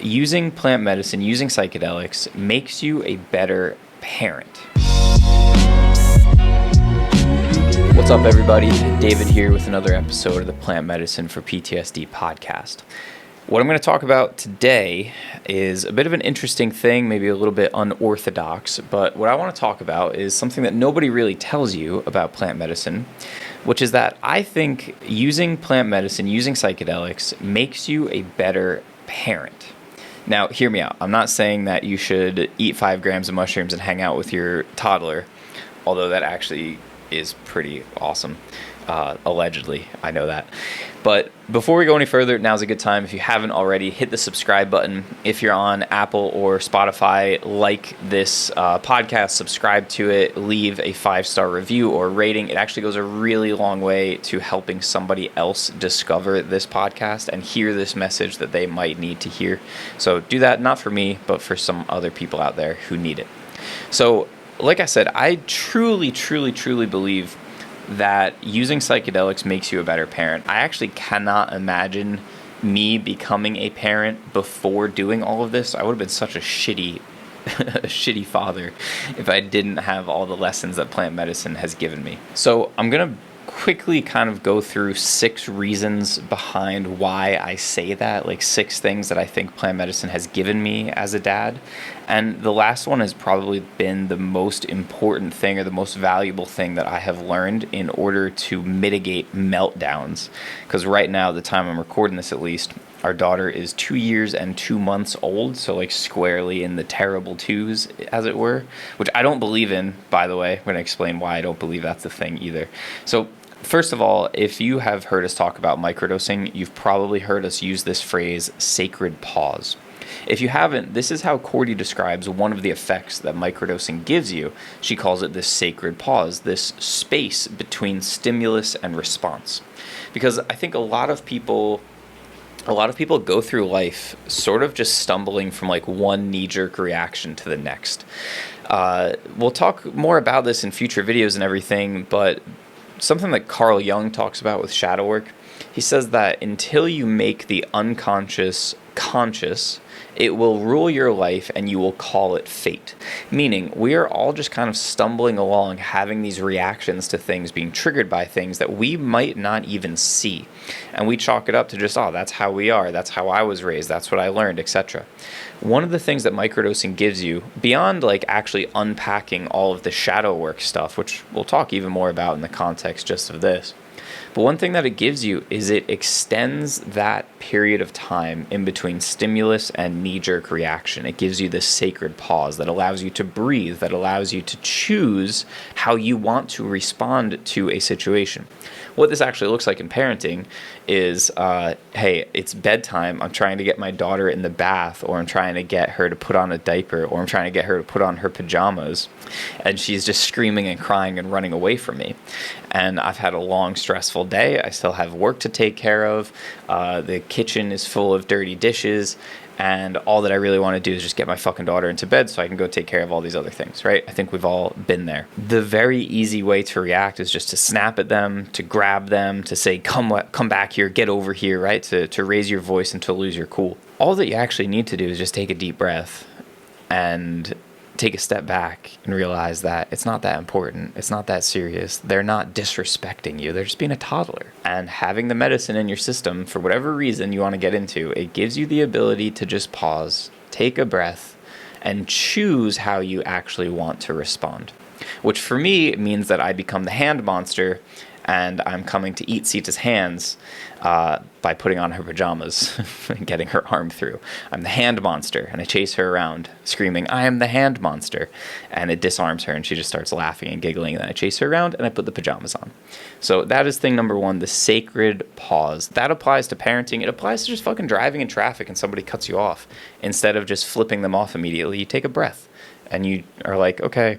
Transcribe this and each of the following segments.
using plant medicine, using psychedelics, makes you a better parent. What's up, everybody? David here with another episode of the Plant Medicine for PTSD podcast. What I'm going to talk about today is a bit of an interesting thing, maybe a little bit unorthodox, but what I want to talk about is something that nobody really tells you about plant medicine, which is that I think using plant medicine, using psychedelics, makes you a better parent. Now, hear me out. I'm not saying that you should eat 5 grams of mushrooms and hang out with your toddler, although that actually is pretty awesome. Allegedly, I know that. But before we go any further, now's a good time. If you haven't already, hit the subscribe button. If you're on Apple or Spotify, like this podcast, subscribe to it, leave a 5-star review or rating. It actually goes a really long way to helping somebody else discover this podcast and hear this message that they might need to hear. So do that, not for me, but for some other people out there who need it. So, like I said, I truly believe that using psychedelics makes you a better parent. I actually cannot imagine me becoming a parent before doing all of this. I would have been such a shitty father if I didn't have all the lessons that plant medicine has given me. So I'm going to quickly kind of go through 6 reasons behind why I say that, like 6 things that I think plant medicine has given me as a dad. And the last one has probably been the most important thing or the most valuable thing that I have learned in order to mitigate meltdowns. Because right now, the time I'm recording this at least, our daughter is 2 years and 2 months old, so like squarely in the terrible twos, as it were, which I don't believe in, by the way. I'm going to explain why I don't believe that's a thing either. So first of all, if you have heard us talk about microdosing, you've probably heard us use this phrase, sacred pause. If you haven't, this is how Cordy describes one of the effects that microdosing gives you. She calls it this sacred pause, this space between stimulus and response. Because I think a lot of people go through life sort of just stumbling from like one knee-jerk reaction to the next. We'll talk more about this in future videos and everything, but something that Carl Jung talks about with shadow work, he says that until you make the unconscious conscious, it will rule your life and you will call it fate. Meaning, we are all just kind of stumbling along, having these reactions to things, being triggered by things that we might not even see. And we chalk it up to just, oh, that's how we are, that's how I was raised, that's what I learned, etc. One of the things that microdosing gives you, beyond like actually unpacking all of the shadow work stuff, which we'll talk even more about in the context just of this, but one thing that it gives you is it extends that period of time in between stimulus and knee-jerk reaction. It gives you this sacred pause that allows you to breathe, that allows you to choose how you want to respond to a situation. What this actually looks like in parenting is, hey, it's bedtime, I'm trying to get my daughter in the bath, or I'm trying to get her to put on a diaper, or I'm trying to get her to put on her pajamas, and she's just screaming and crying and running away from me. And I've had a long, stressful day. I still have work to take care of. The kitchen is full of dirty dishes. And all that I really want to do is just get my fucking daughter into bed so I can go take care of all these other things, right? I think we've all been there. The very easy way to react is just to snap at them, to grab them, to say, come back here, get over here, right? To raise your voice and to lose your cool. All that you actually need to do is just take a deep breath and take a step back and realize that it's not that important. It's not that serious. They're not disrespecting you. They're just being a toddler. And having the medicine in your system, for whatever reason you want to get into, it gives you the ability to just pause, take a breath, and choose how you actually want to respond. Which for me means that I become the hand monster and I'm coming to eat Sita's hands by putting on her pajamas and getting her arm through. I'm the hand monster, and I chase her around screaming, I am the hand monster, and it disarms her, and she just starts laughing and giggling, and then I chase her around, and I put the pajamas on. So that is thing number 1, the sacred pause. That applies to parenting. It applies to just fucking driving in traffic and somebody cuts you off. Instead of just flipping them off immediately, you take a breath, and you are like, okay,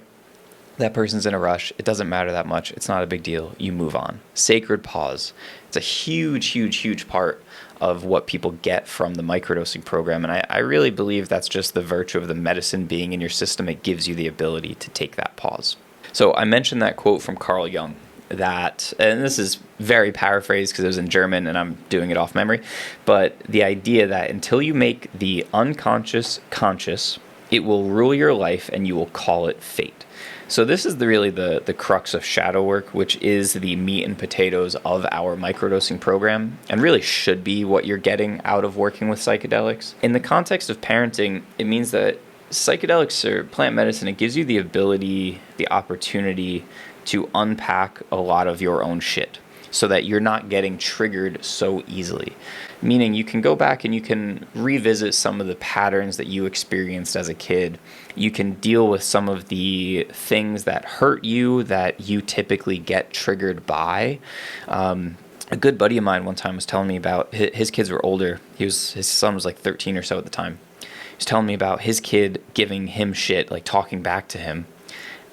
that person's in a rush. It doesn't matter that much. It's not a big deal. You move on. Sacred pause. It's a huge part of what people get from the microdosing program. And I really believe that's just the virtue of the medicine being in your system. It gives you the ability to take that pause. So I mentioned that quote from Carl Jung. that, and this is very paraphrased because it was in German and I'm doing it off memory, but the idea that until you make the unconscious conscious, it will rule your life and you will call it fate. So this is really the crux of shadow work, which is the meat and potatoes of our microdosing program, and really should be what you're getting out of working with psychedelics. In the context of parenting, it means that psychedelics or plant medicine, it gives you the ability, the opportunity to unpack a lot of your own shit so that you're not getting triggered so easily. Meaning you can go back and you can revisit some of the patterns that you experienced as a kid. You can deal with some of the things that hurt you that you typically get triggered by. A good buddy of mine one time was telling me about his kids were older. His son was like 13 or so at the time. He was telling me about his kid giving him shit, like talking back to him,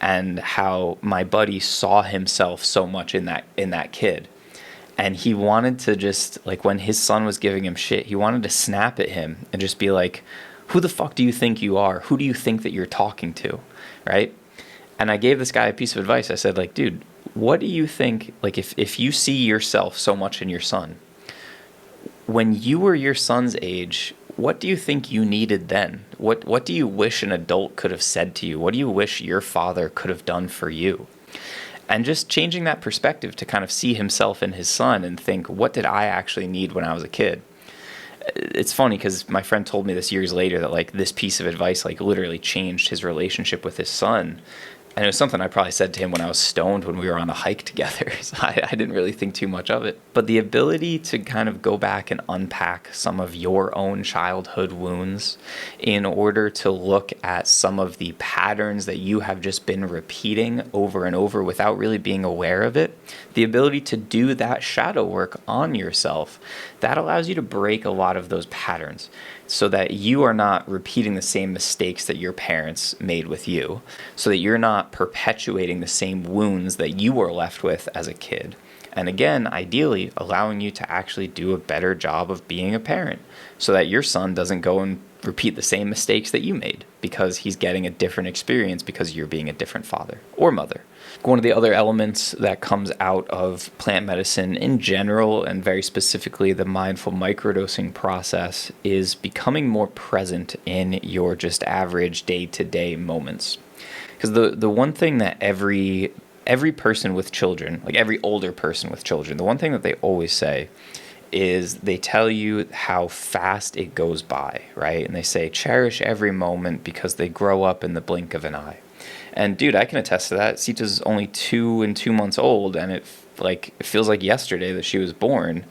and how my buddy saw himself so much in that kid. And he wanted to just, like, when his son was giving him shit, he wanted to snap at him and just be like, who the fuck do you think you are? Who do you think that you're talking to? Right? And I gave this guy a piece of advice. I said, like, dude, what do you think, like, if you see yourself so much in your son, when you were your son's age, what do you think you needed then? What do you wish an adult could have said to you? What do you wish your father could have done for you? And just changing that perspective to kind of see himself in his son and think, what did I actually need when I was a kid? It's funny because my friend told me this years later that, like, this piece of advice, like, literally changed his relationship with his son. And it was something I probably said to him when I was stoned when we were on a hike together. So I didn't really think too much of it. But the ability to kind of go back and unpack some of your own childhood wounds in order to look at some of the patterns that you have just been repeating over and over without really being aware of it, the ability to do that shadow work on yourself, that allows you to break a lot of those patterns so that you are not repeating the same mistakes that your parents made with you, so that you're not perpetuating the same wounds that you were left with as a kid. And again, ideally, allowing you to actually do a better job of being a parent so that your son doesn't go and repeat the same mistakes that you made because he's getting a different experience because you're being a different father or mother. One of the other elements that comes out of plant medicine in general, and very specifically the mindful microdosing process, is becoming more present in your just average day-to-day moments. Because the one thing that every person with children, like every older person with children, the one thing that they always say is they tell you how fast it goes by, right? And they say, cherish every moment because they grow up in the blink of an eye. And dude, I can attest to that. Sita's only 2 months old, and it feels like yesterday that she was born.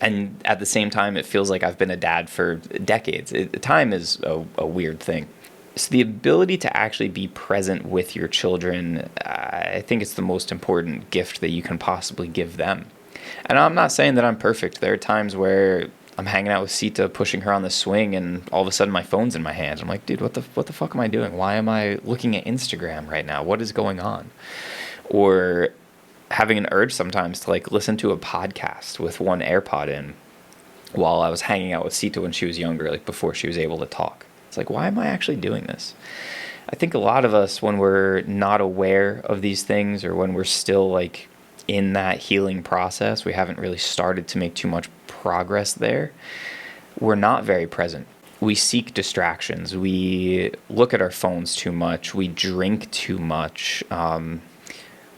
And at the same time, it feels like I've been a dad for decades. Time is a weird thing. So the ability to actually be present with your children, I think it's the most important gift that you can possibly give them. And I'm not saying that I'm perfect. There are times where I'm hanging out with Sita, pushing her on the swing, and all of a sudden my phone's in my hand. I'm like, dude, what the fuck am I doing? Why am I looking at Instagram right now? What is going on? Or having an urge sometimes to, like, listen to a podcast with one AirPod in while I was hanging out with Sita when she was younger, like before she was able to talk. It's like, why am I actually doing this? I think a lot of us, when we're not aware of these things, or when we're still, like, in that healing process, we haven't really started to make too much progress there, we're not very present. We seek distractions. We look at our phones too much. We drink too much.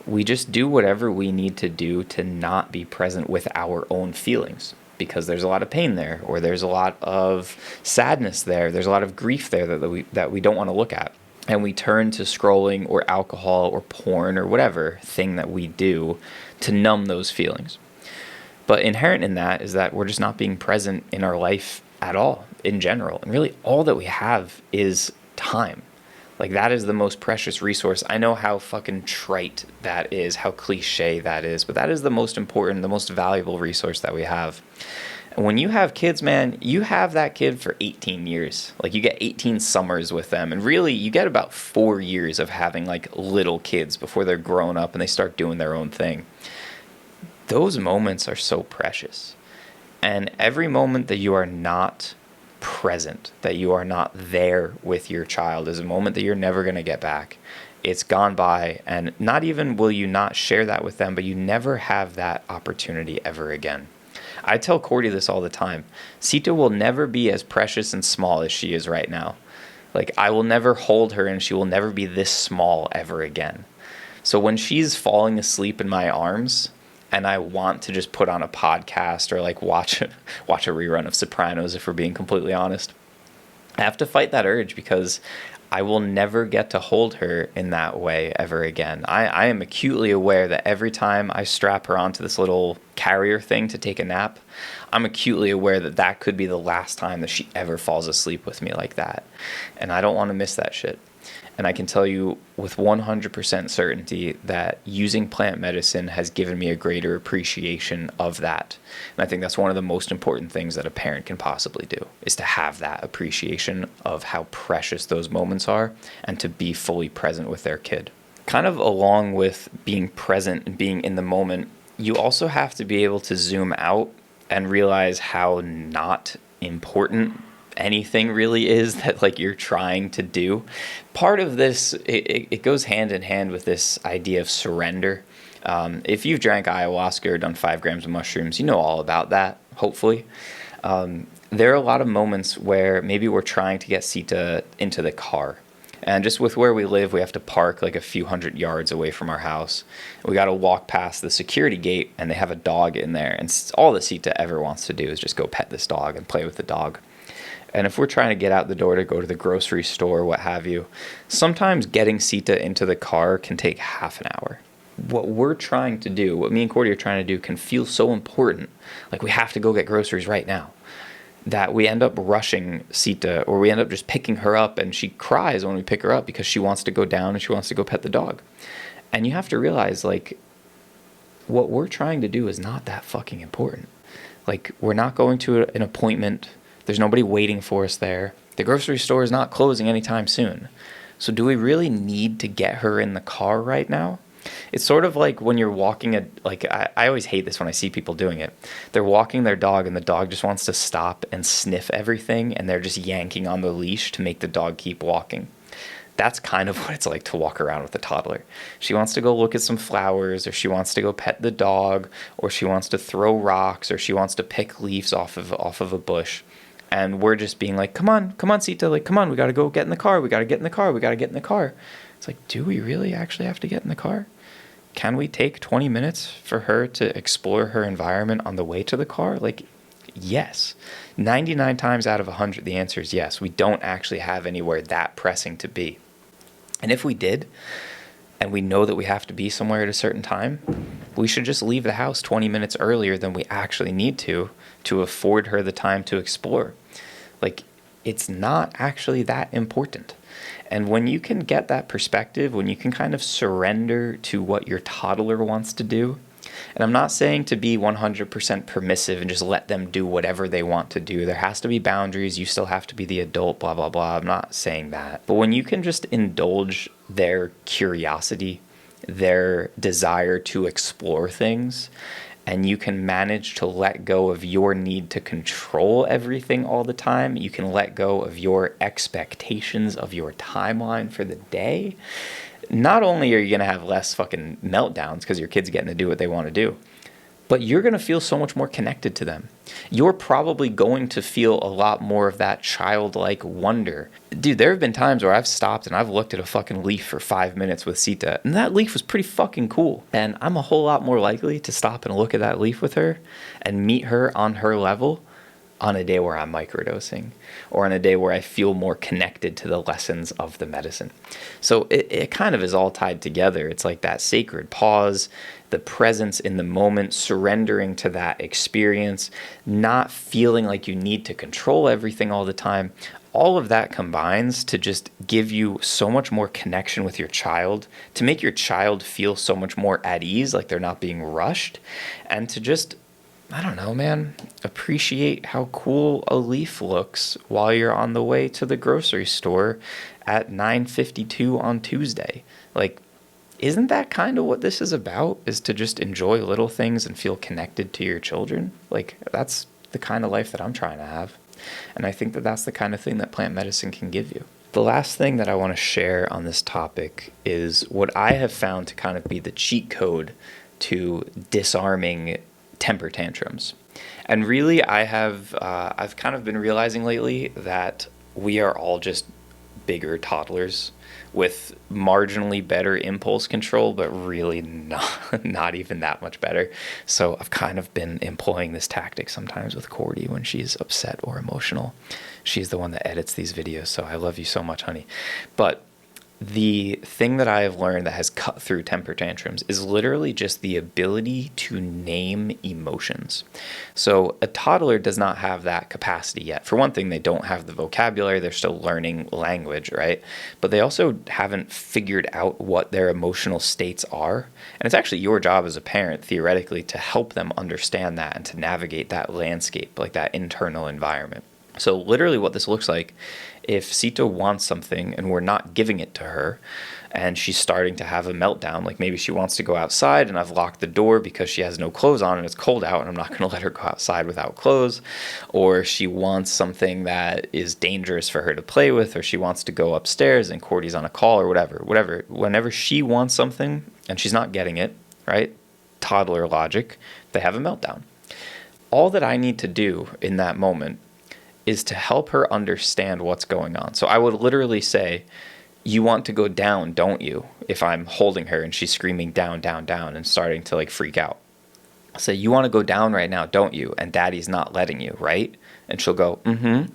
We just do whatever we need to do to not be present with our own feelings, because there's a lot of pain there, or there's a lot of sadness there. There's a lot of grief there that we don't want to look at. And we turn to scrolling or alcohol or porn or whatever thing that we do to numb those feelings. But inherent in that is that we're just not being present in our life at all, in general. And really all that we have is time. Like, that is the most precious resource. I know how fucking trite that is, how cliche that is, but that is the most important, the most valuable resource that we have. And when you have kids, man, you have that kid for 18 years. Like, you get 18 summers with them. And really, you get about 4 years of having, like, little kids before they're grown up and they start doing their own thing. Those moments are so precious. And every moment that you are not present, that you are not there with your child, is a moment that you're never going to get back. it's gone by, and not even will you not share that with them, but you never have that opportunity ever again. I tell Cordy this all the time. Sita will never be as precious and small as she is right now. Like, I will never hold her, and she will never be this small ever again. So when she's falling asleep in my arms, and I want to just put on a podcast or like watch a rerun of Sopranos, if we're being completely honest, I have to fight that urge because I will never get to hold her in that way ever again. I am acutely aware that every time I strap her onto this little carrier thing to take a nap, I'm acutely aware that that could be the last time that she ever falls asleep with me like that. And I don't want to miss that shit. And I can tell you with 100% certainty that using plant medicine has given me a greater appreciation of that. And I think that's one of the most important things that a parent can possibly do, is to have that appreciation of how precious those moments are and to be fully present with their kid. Kind of along with being present and being in the moment, you also have to be able to zoom out and realize how not important anything really is that like you're trying to do. Part of this, it goes hand in hand with this idea of surrender. If you've drank ayahuasca or done 5 grams of mushrooms, you know all about that, hopefully. There are a lot of moments where maybe we're trying to get Sita into the car. And just with where we live, we have to park like a few hundred yards away from our house. We got to walk past the security gate, and they have a dog in there. And all that Sita ever wants to do is just go pet this dog and play with the dog. And if we're trying to get out the door to go to the grocery store, what have you, sometimes getting Sita into the car can take half an hour. What we're trying to do, what me and Cordy are trying to do, can feel so important, like we have to go get groceries right now, that we end up rushing Sita, or we end up just picking her up, and she cries when we pick her up because she wants to go down and she wants to go pet the dog. And you have to realize, like, what we're trying to do is not that fucking important. Like, we're not going to an appointment. There's nobody waiting for us there. The grocery store is not closing anytime soon. So do we really need to get her in the car right now? It's sort of like when you're walking I always hate this when I see people doing it. They're walking their dog and the dog just wants to stop and sniff everything, and they're just yanking on the leash to make the dog keep walking. That's kind of what it's like to walk around with a toddler. She wants to go look at some flowers, or she wants to go pet the dog, or she wants to throw rocks, or she wants to pick leaves off of a bush. And we're just being like, come on, Sita, like, come on, we got to go get in the car. We got to get in the car. We got to get in the car. It's like, do we really actually have to get in the car? Can we take 20 minutes for her to explore her environment on the way to the car? Like, yes. 99 times out of 100, the answer is yes. We don't actually have anywhere that pressing to be. And if we did, and we know that we have to be somewhere at a certain time, we should just leave the house 20 minutes earlier than we actually need to afford her the time to explore. Like, it's not actually that important. And when you can get that perspective, when you can kind of surrender to what your toddler wants to do, and I'm not saying to be 100% permissive and just let them do whatever they want to do. There has to be boundaries. You still have to be the adult, blah, blah, blah. I'm not saying that. But when you can just indulge their curiosity, their desire to explore things, and you can manage to let go of your need to control everything all the time, you can let go of your expectations of your timeline for the day, not only are you going to have less fucking meltdowns because your kid's getting to do what they want to do, but you're going to feel so much more connected to them. You're probably going to feel a lot more of that childlike wonder. Dude, there have been times where I've stopped and I've looked at a fucking leaf for 5 minutes with Sita, and that leaf was pretty fucking cool. And I'm a whole lot more likely to stop and look at that leaf with her and meet her on her level on a day where I'm microdosing, or on a day where I feel more connected to the lessons of the medicine. So it kind of is all tied together. It's like that sacred pause, the presence in the moment, surrendering to that experience, not feeling like you need to control everything all the time. All of that combines to just give you so much more connection with your child, to make your child feel so much more at ease, like they're not being rushed, and to just, I don't know, man, appreciate how cool a leaf looks while you're on the way to the grocery store at 9:52 on Tuesday. Like, isn't that kind of what this is about, is to just enjoy little things and feel connected to your children? Like, that's the kind of life that I'm trying to have. And I think that that's the kind of thing that plant medicine can give you. The last thing that I want to share on this topic is what I have found to kind of be the cheat code to disarming temper tantrums. And really, I've kind of been realizing lately that we are all just bigger toddlers with marginally better impulse control, but really not even that much better. So I've kind of been employing this tactic sometimes with Cordy when she's upset or emotional. She's the one that edits these videos, so I love you so much, honey. But the thing that I have learned that has cut through temper tantrums is literally just the ability to name emotions. So a toddler does not have that capacity yet. For one thing, they don't have the vocabulary. They're still learning language, right? But they also haven't figured out what their emotional states are. And it's actually your job as a parent, theoretically, to help them understand that and to navigate that landscape, like that internal environment. So literally what this looks like, if Sita wants something and we're not giving it to her and she's starting to have a meltdown, like maybe she wants to go outside and I've locked the door because she has no clothes on and it's cold out and I'm not going to let her go outside without clothes, or she wants something that is dangerous for her to play with, or she wants to go upstairs and Cordy's on a call or whatever. Whenever she wants something and she's not getting it, right? Toddler logic, they have a meltdown. All that I need to do in that moment is to help her understand what's going on. So I would literally say, you want to go down, don't you? If I'm holding her and she's screaming down, down, down and starting to like freak out. I'll say, you want to go down right now, don't you? And daddy's not letting you, right? And she'll go, mm-hmm.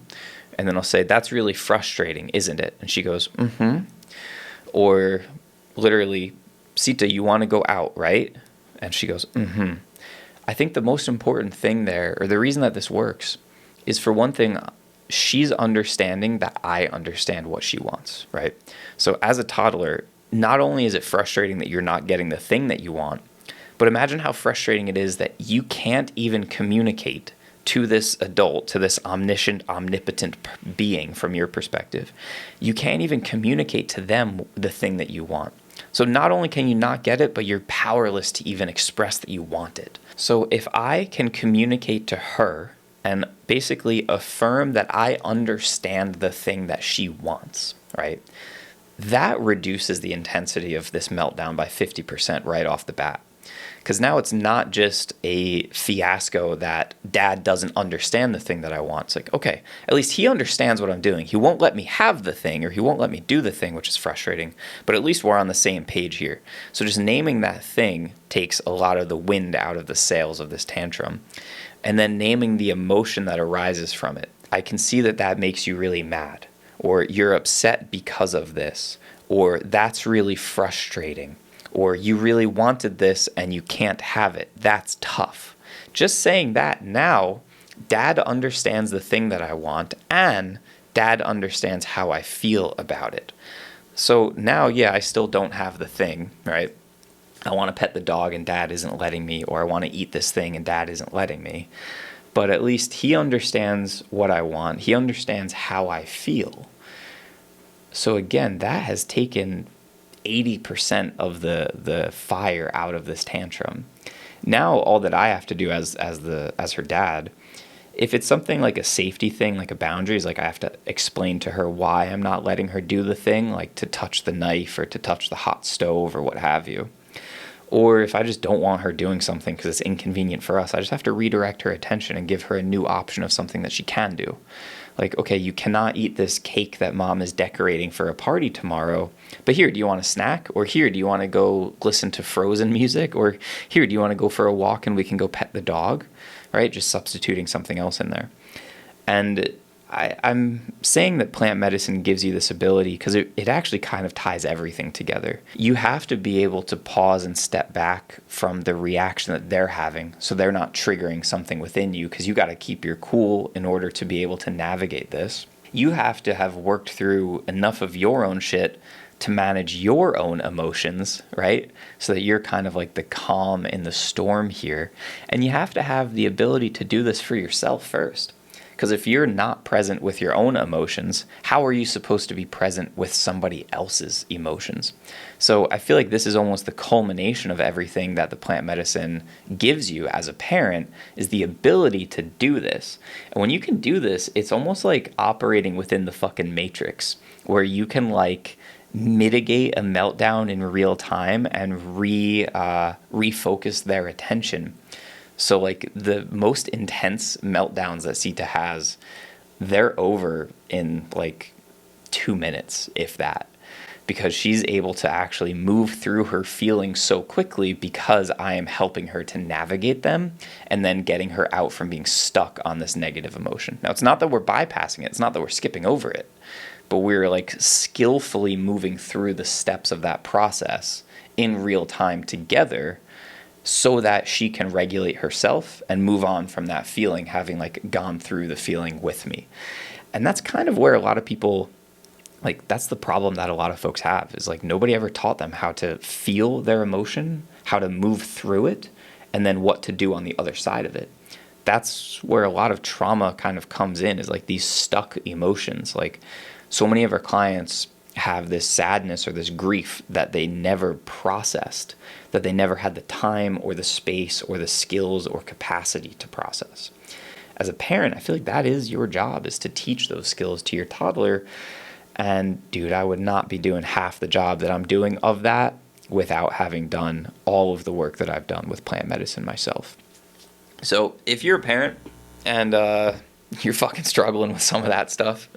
And then I'll say, that's really frustrating, isn't it? And she goes, mm-hmm. Or literally, Sita, you want to go out, right? And she goes, mm-hmm. I think the most important thing there, or the reason that this works, is for one thing, she's understanding that I understand what she wants, right? So as a toddler, not only is it frustrating that you're not getting the thing that you want, but imagine how frustrating it is that you can't even communicate to this adult, to this omniscient, omnipotent being from your perspective. You can't even communicate to them the thing that you want. So not only can you not get it, but you're powerless to even express that you want it. So if I can communicate to her and basically affirm that I understand the thing that she wants, right? That reduces the intensity of this meltdown by 50% right off the bat. Because now it's not just a fiasco that dad doesn't understand the thing that I want. It's like, okay, at least he understands what I'm doing. He won't let me have the thing, or he won't let me do the thing, which is frustrating. But at least we're on the same page here. So just naming that thing takes a lot of the wind out of the sails of this tantrum. And then naming the emotion that arises from it. I can see that that makes you really mad, or you're upset because of this, or that's really frustrating, or you really wanted this and you can't have it. That's tough. Just saying that now, dad understands the thing that I want and dad understands how I feel about it. So now, yeah, I still don't have the thing, right? I want to pet the dog and dad isn't letting me, or I want to eat this thing and dad isn't letting me. But at least he understands what I want. He understands how I feel. So again, that has taken 80% of the fire out of this tantrum. Now all that I have to do as her dad, if it's something like a safety thing, like a boundary, is like I have to explain to her why I'm not letting her do the thing, like to touch the knife or to touch the hot stove or what have you. Or if I just don't want her doing something because it's inconvenient for us, I just have to redirect her attention and give her a new option of something that she can do. Like, okay, you cannot eat this cake that mom is decorating for a party tomorrow, but here, do you want a snack? Or here, do you want to go listen to Frozen music? Or here, do you want to go for a walk and we can go pet the dog? Right? Just substituting something else in there. And I'm saying that plant medicine gives you this ability because it actually kind of ties everything together. You have to be able to pause and step back from the reaction that they're having so they're not triggering something within you, because you got to keep your cool in order to be able to navigate this. You have to have worked through enough of your own shit to manage your own emotions, right? So that you're kind of like the calm in the storm here. And you have to have the ability to do this for yourself first. Because if you're not present with your own emotions, how are you supposed to be present with somebody else's emotions? So I feel like this is almost the culmination of everything that the plant medicine gives you as a parent, is the ability to do this. And when you can do this, it's almost like operating within the fucking matrix, where you can like mitigate a meltdown in real time and refocus their attention. So like the most intense meltdowns that Sita has, they're over in like 2 minutes, if that, because she's able to actually move through her feelings so quickly because I am helping her to navigate them and then getting her out from being stuck on this negative emotion. Now, it's not that we're bypassing it. It's not that we're skipping over it, but we're like skillfully moving through the steps of that process in real time together, so that she can regulate herself and move on from that feeling, having like gone through the feeling with me. And that's kind of where a lot of people, like, that's the problem that a lot of folks have, is like nobody ever taught them how to feel their emotion, how to move through it, and then what to do on the other side of it. That's where a lot of trauma kind of comes in, is like these stuck emotions. Like, so many of our clients have this sadness or this grief that they never processed, that they never had the time or the space or the skills or capacity to process. As a parent, I feel like that is your job, is to teach those skills to your toddler. And dude, I would not be doing half the job that I'm doing of that without having done all of the work that I've done with plant medicine myself. So if you're a parent and you're fucking struggling with some of that stuff,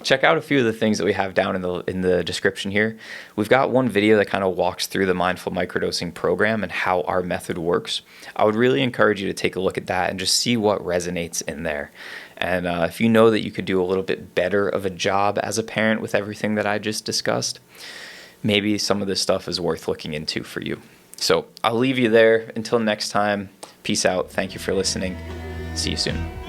check out a few of the things that we have down in the description here. We've got one video that kind of walks through the Mindful Microdosing program and how our method works. I would really encourage you to take a look at that and just see what resonates in there. And if you know that you could do a little bit better of a job as a parent with everything that I just discussed, maybe some of this stuff is worth looking into for you. So I'll leave you there. Until next time, peace out. Thank you for listening. See you soon.